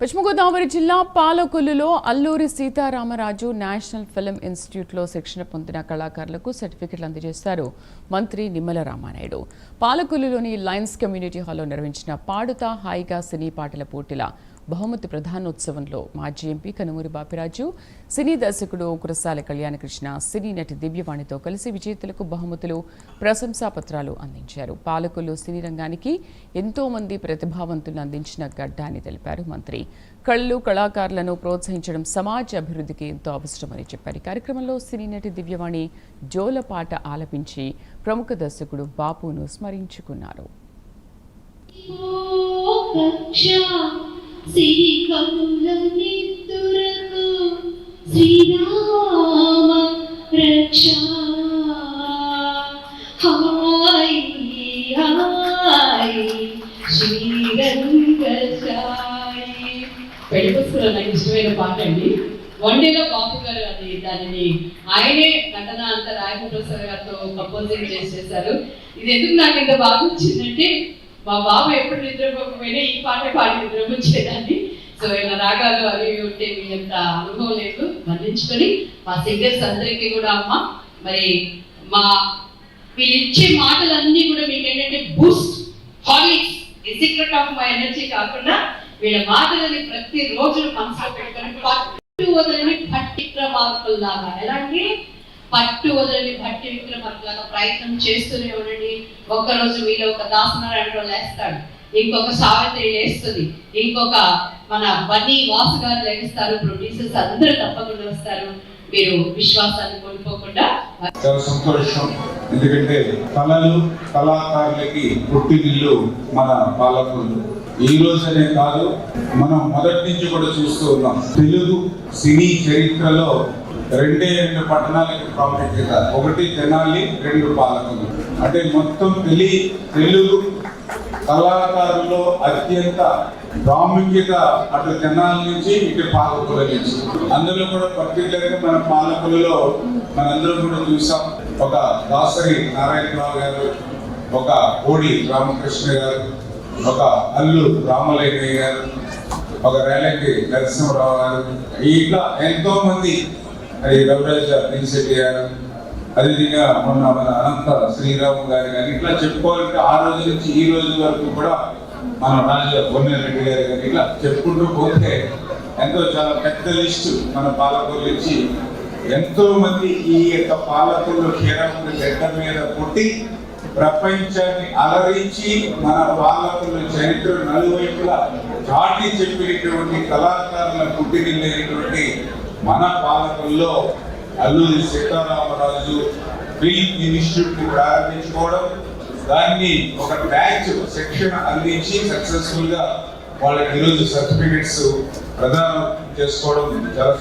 పశ్చిమ గోదావరి జిల్లా పాలకొల్లులో Alluri Sitaramaraju national film ఇన్స్టిట్యూట్లో శిక్షణ పొందిన కళాకారులకు సర్టిఫికెట్లు అందజేశారు మంత్రి నిమ్మల రామానాయుడు. పాలకొల్లులోని లయన్స్ కమ్యూనిటీ హాల్లో నిర్వహించిన పాడుతా హాయిగా సినీ పాటల పోటీల బహుమతి ప్రధానోత్సవంలో మాజీ ఎంపీ కనుమూరి బాపిరాజు, సినీ దర్శకుడు కురసాల కళ్యాణకృష్ణ, సినీ నటి దివ్యవాణితో కలిసి విజేతలకు బహుమతులు, ప్రశంసాపత్రాలు అందించారు. పాలకొల్లు సినీ రంగానికి ఎంతో మంది ప్రతిభావంతులను అందించిన గడ్డ అని తెలిపారు మంత్రి. కళలు, కళాకారులను ప్రోత్సహించడం సమాజ అభివృద్ధికి ఎంతో అవసరమని చెప్పారు. ఈ కార్యక్రమంలో సినీ నటి దివ్యవాణి జోలపాట ఆలపించి ప్రముఖ దర్శకుడు బాపును స్మరించుకున్నారు. శ్రీకముల నిద్దురకు శ్రీరామ రక్ష హాయ్ హాయ్ శ్రీరంగ సాయి. పెళ్లి పుస్తకంలో నాకు ఇష్టమైన పాట అండి. వన్ డేలో బాపు గారు దానిని ఆయనే నటన అంతా రాయప్రసాద్ గారితో కంపోజింగ్ చేసేసారు. ఇది ఎందుకు నాకు ఇంత బాగా వచ్చిందంటే, మా బాబు ఎప్పుడు నిద్రపోకపోయినా ఈ పాట పాడి నిద్రపోచ్చేదాన్ని. సో ఇలా రాగాలు అవి ఉంటే మీ అంత అనుభవం లేదు, మన్నించుకొని మా సింగర్స్ అందరికీ కూడా అమ్మ మరి మా వీళ్ళు ఇచ్చే మాటలన్నీ కూడా మీకు ఏంటంటే Boost Horlicks the secret of my energy కాకుండా వీళ్ళ మాటలని ప్రతి రోజు మనసులో పెట్టుకొని పట్టు వదలని భట్టి విక్రమార్కుల్లాగా, ఎలాంటి పట్టు వదలని భట్టి విక్రమార్కులాగా ప్రయత్నం చేస్తూనే ఉండండి. ఒక్కరోజు వీళ్ళు ఒక దాసనారాయణ లేస్తాడు, ఇంకొక సావిత్రి లేస్తుంది, ఇంకొక మన బన్నీ వాసు గారు లేస్తారు, ప్రొడ్యూసర్స్ అందరూ తప్పకుండా వస్తారు. మీరు విశ్వాసాన్ని కోల్పోకుండా. చాలా సంతోషం, ఎందుకంటే కళలు, కళాకారులకి పుట్టినిల్లు మన పాలకొల్లు. ఈ రోజనే కాదు, మనం మొదటి నుంచి కూడా చూస్తూ ఉన్నాం. తెలుగు సినీ చరిత్రలో రెండు పట్టణాలకి ప్రాముఖ్యత, ఒకటి తెనాలి, రెండు పాలకొల్లు. అంటే మొత్తం తెలుగు కళాకారుల్లో అత్యంత ప్రాముఖ్యత అటు తెనాలి నుంచి ఇటు పాలకొల్లు నుంచి. అందులో కూడా పర్టికులర్గా మన పాలకొల్లులో మనందరం కూడా చూసాం. ఒక దాసరి నారాయణరావు గారు, ఒక కోడి రామకృష్ణ గారు, ఒక అల్లు రామలయ్య గారు, ఒక రేలంగి నరసింహరావు గారు, ఇట్లా ఎంతో మంది, అది రవిరాజ పినిశెట్టి గారు, అదేవిధంగా మొన్న మన అనంత శ్రీరాము గారు కానీ, ఇట్లా చెప్పుకోవాలంటే ఆ రోజు నుంచి ఈ రోజు వరకు కూడా మన రాజా బొన్నెరెడ్డి గారు కానీ, ఇట్లా చెప్పుకుంటూ పోతే ఎంతో చాలా పెద్ద లిస్టు మన పాలకొల్లు నుంచి. ఎంతో మంది ఈ యొక్క పాలకొల్లు క్షీరాముడి గడ్డ మీద పుట్టి ప్రపంచాన్ని అలరించి మన పాలకొల్లు చరిత్ర నలువైపులా చాటి చెప్పినటువంటి కళాకారుల పుట్టినిల్లేటువంటి మన పాలకొల్లో అల్లూరి సీతారామరాజు ఫిల్మ్ ఇన్స్టిట్యూట్ ప్రారంభించుకోవడం, దాన్ని ఒక బ్యాచ్ శిక్షణ అందించి సక్సెస్ఫుల్ గా వాళ్ళకి ఈరోజు సర్టిఫికెట్స్ ప్రదానం చేసుకోవడం చాలా